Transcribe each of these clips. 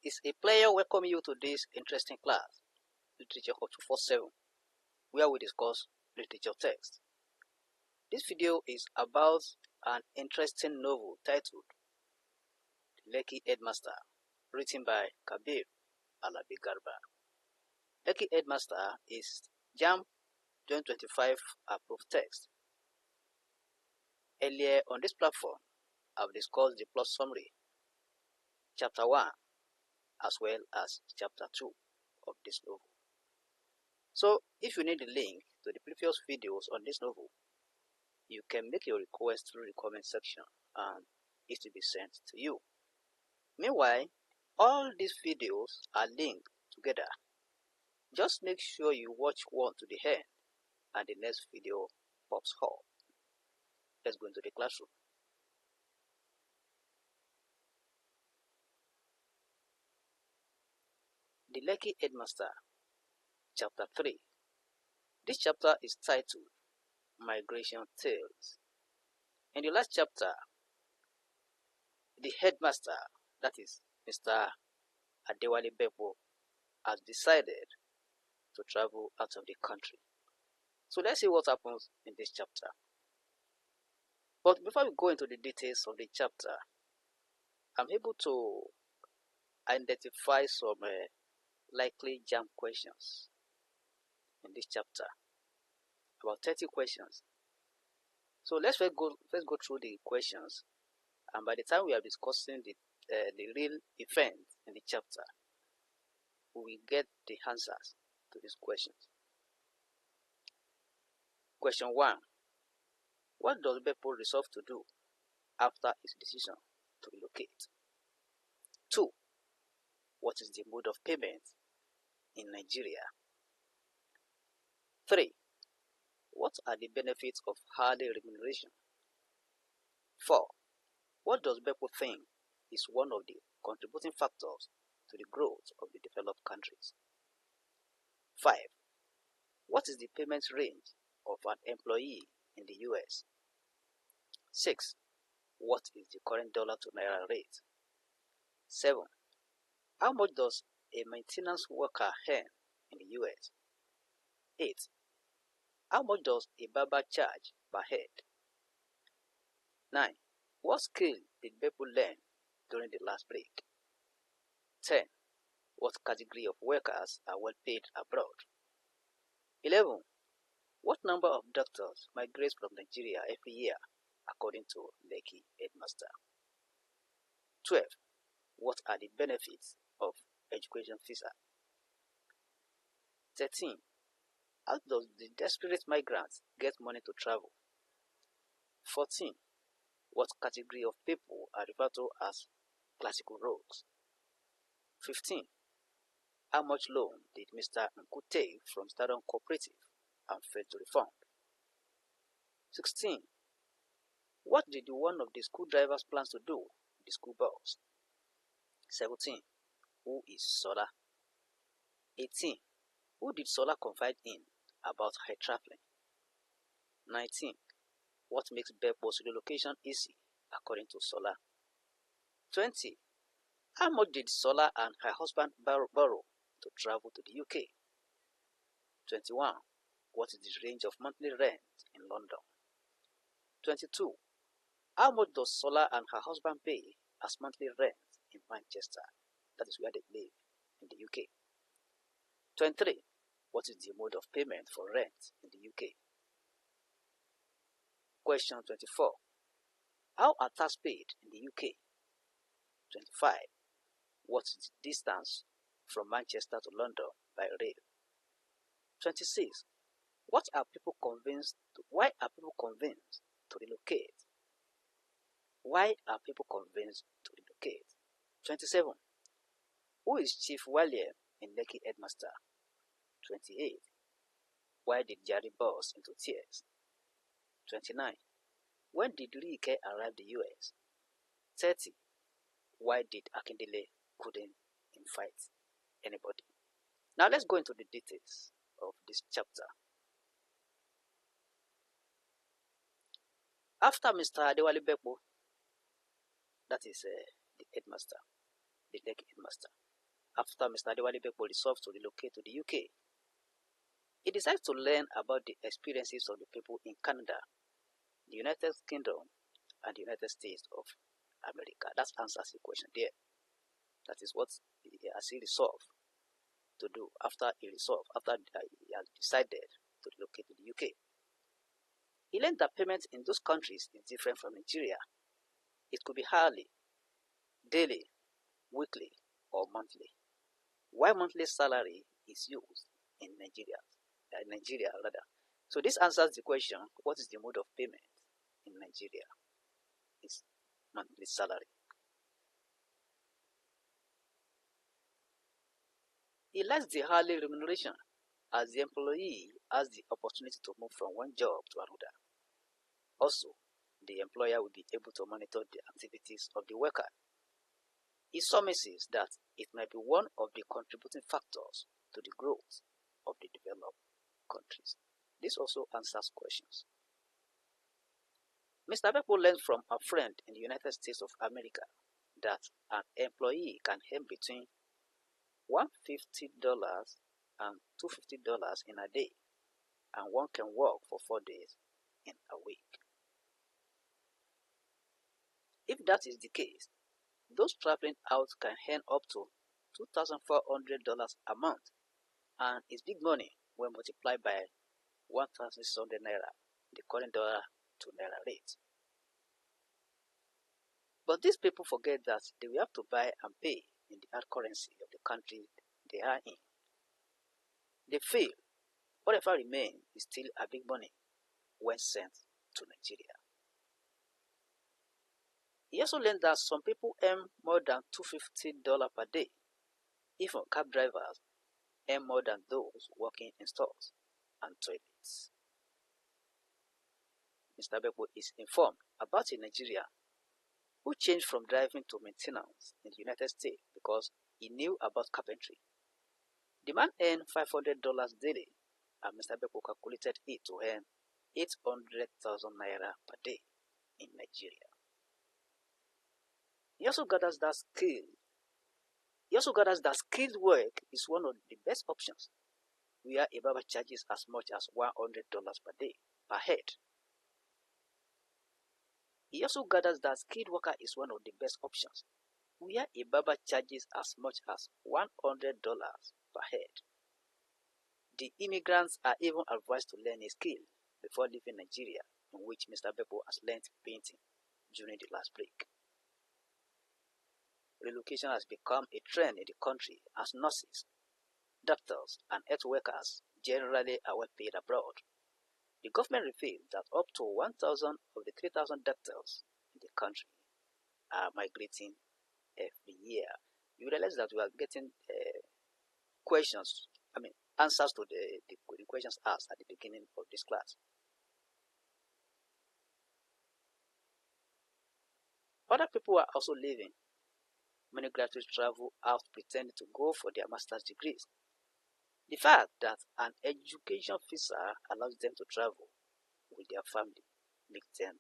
is a player welcoming you to this interesting class, Literature 247, where we discuss literature text. This video is about an interesting novel titled Lekki Headmaster, written by Kabir Alabi Garba. Lekki Headmaster is JAMB 2025 approved text. Earlier on this platform, I've discussed the plot summary, Chapter 1, as well as Chapter 2 of this novel. So, if you need the link to the previous videos on this novel, you can make your request through the comment section and it will be sent to you. Meanwhile, all these videos are linked together. Just make sure you watch one to the end and the next video pops up. Let's go into the classroom. The Lekki Headmaster, Chapter 3. This chapter is titled Migration Tales. In the last chapter, the headmaster, that is Mr. Adewale Beppo, has decided to travel out of the country. So let's see what happens in this chapter. But before we go into the details of the chapter, I'm able to identify some likely JAMB questions in this chapter, about 30 questions. So let's first go through the questions, and by the time we are discussing the real event in the chapter, we will get the answers to these questions. Question 1. What does Beppo resolve to do after his decision to relocate? 2. What is the mode of payment in Nigeria? 3. What are the benefits of hourly remuneration? 4. What does Beppo think is one of the contributing factors to the growth of the developed countries? 5. What is the payment range of an employee in the US? 6. What is the current dollar to naira rate? 7. How much does a maintenance worker earn in the US? 8. How much does a barber charge per head? 9. What skill did Beppo learn during the last break? 10. What category of workers are well paid abroad? 11. What number of doctors migrate from Nigeria every year according to Lekki Headmaster? 12. What are the benefits of education visa? 13. How does the desperate migrant get money to travel? 14. What category of people are referred to as classical rogues? 15. How much loan did Mr. Nku take from Stardom Cooperative and failed to refund? 16. What did one of the school drivers plans to do with the school bus? 17. Who is Sola? 18. Who did Sola confide in about her traveling? 19. What makes Beppo's relocation easy according to Sola? 20. How much did Sola and her husband borrow to travel to the UK? 21. What is the range of monthly rent in London? 22. How much does Sola and her husband pay as monthly rent in Manchester, that is where they live, in the UK? 23. What is the mode of payment for rent in the UK? Question 24. How are tax paid in the UK? 25. What is the distance from Manchester to London by rail? 26. Why are people convinced to relocate? Why are people convinced to relocate? 27. Who is Chief William in Lekki Headmaster? 28. Why did Jerry burst into tears? 29. When did Rike arrive the US? 30. Why did Akindele couldn't invite anybody? Now let's go into the details of this chapter. After Mr. Adewale Beppo, that is the headmaster, the Lekki Headmaster, after Mr. Adewale Bekpo resolved to relocate to the UK, he decided to learn about the experiences of the people in Canada, the United Kingdom, and the United States of America. That answers the question there. That is what he has resolved to do after he has decided to relocate to the UK. He learned that payment in those countries is different from Nigeria. It could be hourly, daily, weekly, or monthly. While monthly salary is used in Nigeria. So this answers the question, what is the mode of payment in Nigeria? It's monthly salary. He likes the hourly remuneration, as the employee has the opportunity to move from one job to another. Also, the employer will be able to monitor the activities of the worker. He surmises that it might be one of the contributing factors to the growth of the developed countries. This also answers questions. Mr. Bekpo learned from a friend in the United States of America that an employee can earn between $150 and $250 in a day, and one can work for 4 days in a week. If that is the case, those traveling out can earn up to $2,400 a month, and it's big money when multiplied by 1,600 naira, the current dollar to naira rate. But these people forget that they will have to buy and pay in the hard currency of the country they are in. They feel whatever remains is still a big money when sent to Nigeria. He also learned that some people earn more than $250 per day. Even cab drivers earn more than those working in stores and toilets. Mr. Bekpo is informed about a Nigerian who changed from driving to maintenance in the United States because he knew about carpentry. The man earned $500 daily, and Mr. Bekpo calculated it to earn 800,000 naira per day in Nigeria. He also gathers that skilled work is one of the best options, where a barber charges as much as $100 per day per head. He also gathers that skilled worker is one of the best options, where a barber charges as much as $100 per head. The immigrants are even advised to learn a skill before leaving Nigeria, in which Mr. Bekpo has learned painting during the last break. Relocation has become a trend in the country as nurses, doctors, and health workers generally are well paid abroad. The government revealed that up to 1,000 of the 3,000 doctors in the country are migrating every year. You realize that we are getting answers to the questions asked at the beginning of this class. Other people are also leaving. Many graduates travel out pretending to go for their master's degrees. The fact that an education visa allows them to travel with their family makes them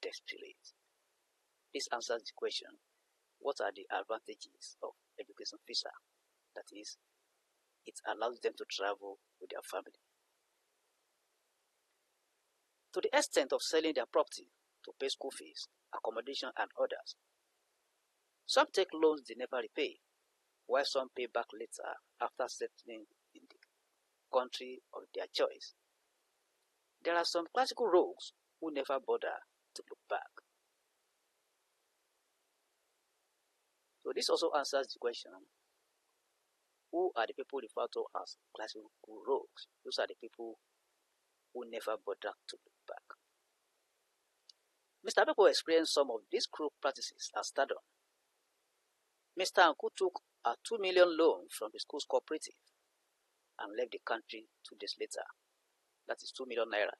desperate. This answers the question, what are the advantages of education visa? That is, it allows them to travel with their family. To the extent of selling their property to pay school fees, accommodation, and others. Some take loans they never repay, while some pay back later after settling in the country of their choice. There are some classical rogues who never bother to look back. So this also answers the question, who are the people referred to as classical rogues? Those are the people who never bother to look back. Mr. Bekpo experienced some of these cruel practices at stardom. Mr. Anku took a 2 million loan from the school's cooperative and left the country 2 days later. That is 2 million naira.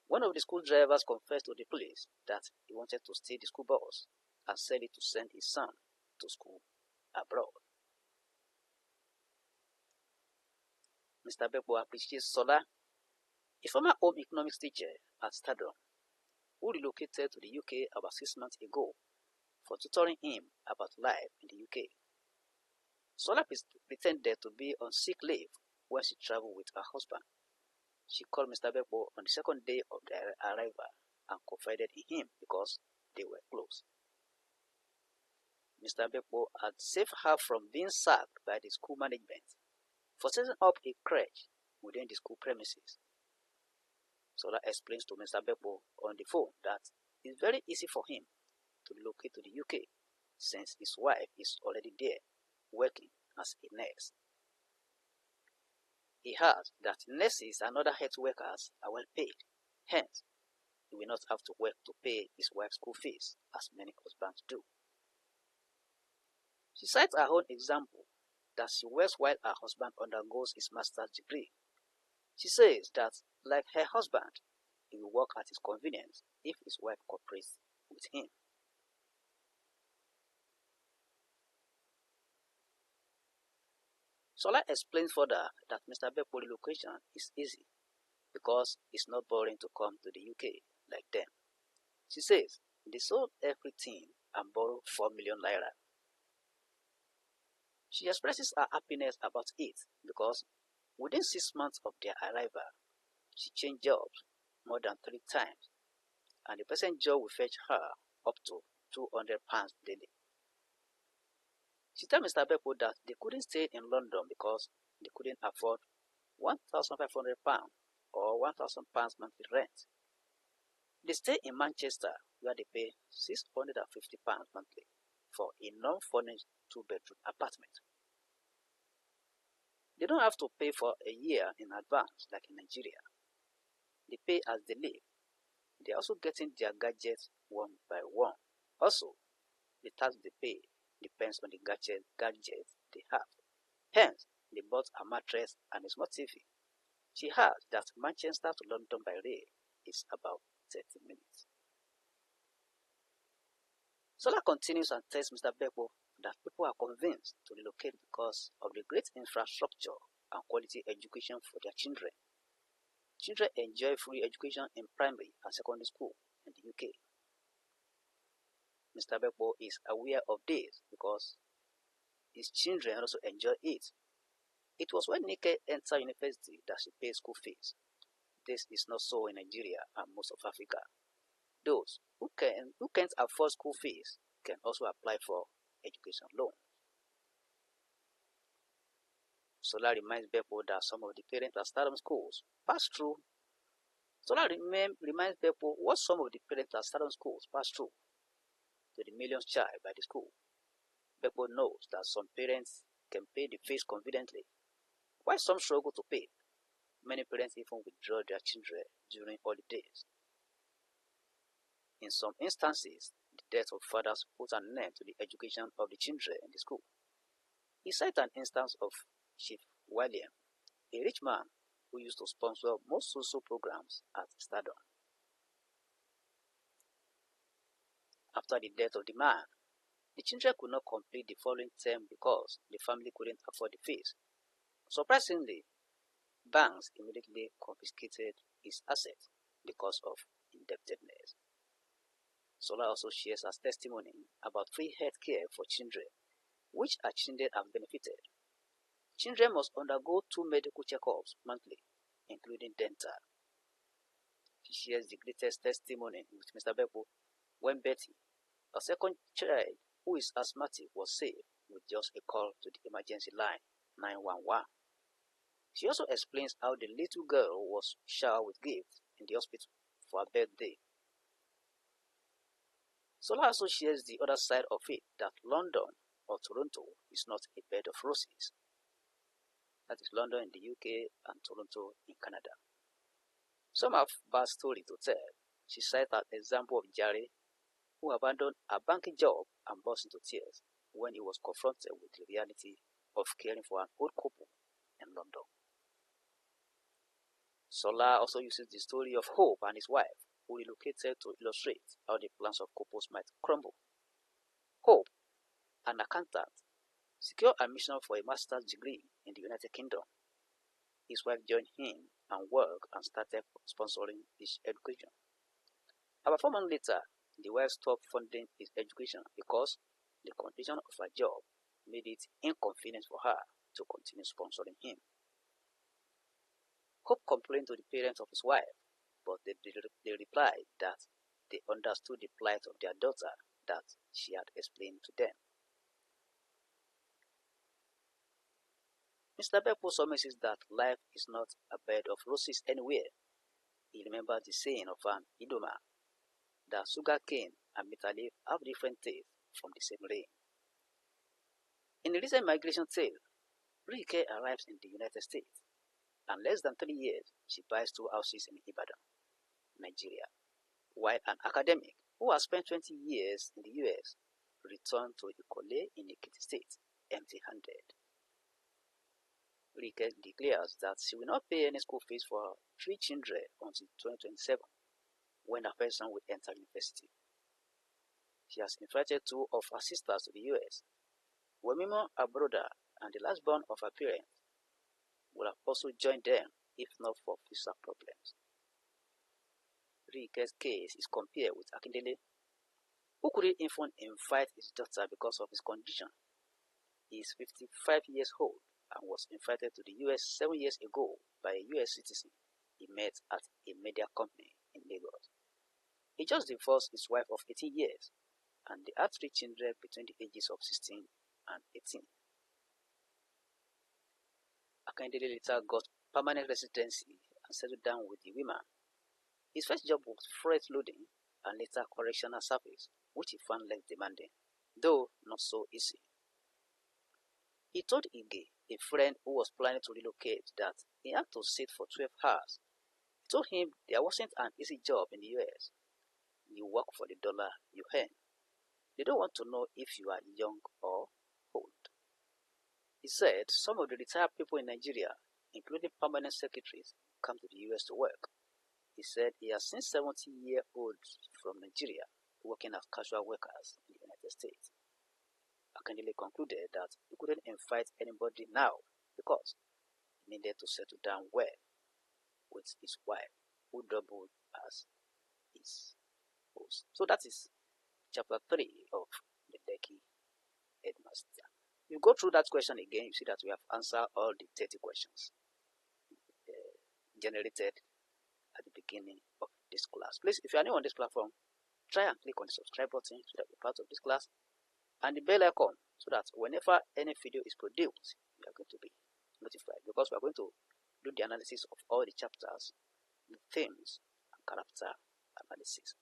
One of the school drivers confessed to the police that he wanted to steal the school bus and sell it to send his son to school abroad. Mr. Bekpo appreciates Sola, a former home economics teacher at Stardom, who relocated to the UK about 6 months ago for tutoring him about life in the UK. Sola pretended to be on sick leave when she traveled with her husband. She called Mr. Beppo on the second day of their arrival and confided in him because they were close. Mr. Beppo had saved her from being sacked by the school management for setting up a crèche within the school premises. Sola explains to Mr. Beppo on the phone that it's very easy for him to relocate to the UK since his wife is already there working as a nurse. He adds that nurses and other health workers are well paid, hence he will not have to work to pay his wife's school fees as many husbands do. She cites her own example that she works while her husband undergoes his master's degree. She says that, like her husband, he will work at his convenience if his wife cooperates with him. Sola explains further that Mr. Beppo's relocation is easy because it's not boring to come to the UK like them. She says they sold everything and borrowed 4 million naira. She expresses her happiness about it because within 6 months of their arrival, she changed jobs more than 3 times, and the present job will fetch her up to £200 daily. She told Mr. Beppo that they couldn't stay in London because they couldn't afford £1,500 or £1,000 monthly rent. They stay in Manchester where they pay £650 monthly for a non-furnished 2-bedroom apartment. They don't have to pay for a year in advance like in Nigeria. They pay as they live. They are also getting their gadgets one by one. Also, the tax they pay depends on the gadgets they have. Hence, they bought a mattress and a smart TV. She adds that Manchester to London by rail is about 30 minutes. Sola continues and tells Mr. Beppo that people are convinced to relocate because of the great infrastructure and quality education for their children. Children enjoy free education in primary and secondary school in the UK. Mr. Beppo is aware of this because his children also enjoy it. It was when Nike entered university that she paid school fees. This is not so in Nigeria and most of Africa. Those who can't afford school fees can also apply for education loan. Sola reminds Beppo that some of the parents at Stardom schools pass through. Sola reminds Beppo what some of the parents at Stardom schools pass through to the millions child by the school. Beppo knows that some parents can pay the fees conveniently, while some struggle to pay. Many parents even withdraw their children during holidays. In some instances, the death of fathers put an end to the education of the children in the school. He cites an instance of Chief William, a rich man who used to sponsor most social programs at Stardom. After the death of the man, the children could not complete the following term because the family couldn't afford the fees. Surprisingly, banks immediately confiscated his assets because of indebtedness. Sola also shares her testimony about free health care for children, which her children have benefited. Children must undergo 2 medical checkups monthly, including dental. She shares the greatest testimony with Mr. Beppo when Betty, a second child who is asthmatic, was saved with just a call to the emergency line 911. She also explains how the little girl was showered with gifts in the hospital for her birthday. Sola also shares the other side of it, that London or Toronto is not a bed of roses. That is London in the UK and Toronto in Canada. Some have bad stories to tell. She cites an example of Jerry, who abandoned a banking job and burst into tears when he was confronted with the reality of caring for an old couple in London. Sola also uses the story of Hope and his wife, who relocated to illustrate how the plans of couples might crumble. Hope, an accountant, secured admission for a master's degree in the United Kingdom. His wife joined him and worked and started sponsoring his education. About 4 months later, the wife stopped funding his education because the condition of her job made it inconvenient for her to continue sponsoring him. Hope complained to the parents of his wife, but they replied that they understood the plight of their daughter that she had explained to them. Mr. Beppo surmises that life is not a bed of roses anywhere. He remembers the saying of an Idoma that sugar cane and bitter leaf have different tastes from the same rain. In a recent migration tale, Rike arrives in the United States, and less than 3 years she buys 2 houses in Ibadan, Nigeria, while an academic who has spent 20 years in the US returned to Ikole in Ekiti State empty-handed. Rike declares that she will not pay any school fees for her 3 children until 2027, when her first son will enter university. She has invited 2 of her sisters to the US. Wemimo, her brother, and the last born of her parents would have also joined them if not for visa problems. Rike's case is compared with Akindele, who couldn't even invite his daughter because of his condition. He is 55 years old and was invited to the US 7 years ago by a US citizen he met at a media company in Lagos. He just divorced his wife of 18 years, and they had 3 children between the ages of 16 and 18. Akindele later got permanent residency and settled down with the women. His first job was freight loading and later correctional service, which he found less demanding, though not so easy. He told Ige, a friend who was planning to relocate, that he had to sit for 12 hours. He told him there wasn't an easy job in the US. You work for the dollar you earn. They don't want to know if you are young or old. He said some of the retired people in Nigeria, including permanent secretaries, come to the US to work. He said he has seen 70-year-olds from Nigeria working as casual workers in the United States. Akindele concluded that he couldn't invite anybody now because he needed to settle down well with his wife, who doubled as his host. So that is chapter 3 of the Lekki Headmaster. You go through that question again, you see that we have answered all the 30 questions generated at the beginning of this class. Please, if you are new on this platform, try and click on the subscribe button so that you're part of this class, and the bell icon so that whenever any video is produced, you are going to be notified, because we are going to do the analysis of all the chapters, the themes, and character analysis.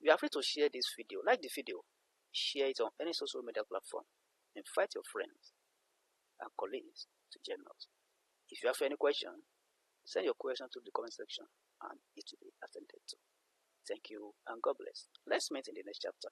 You are free to share this video, like the video, share it on any social media platform, invite your friends and colleagues to join us. If you have any question, send your question to the comment section and it will be attended to. Thank you and God bless. Let's meet in the next chapter.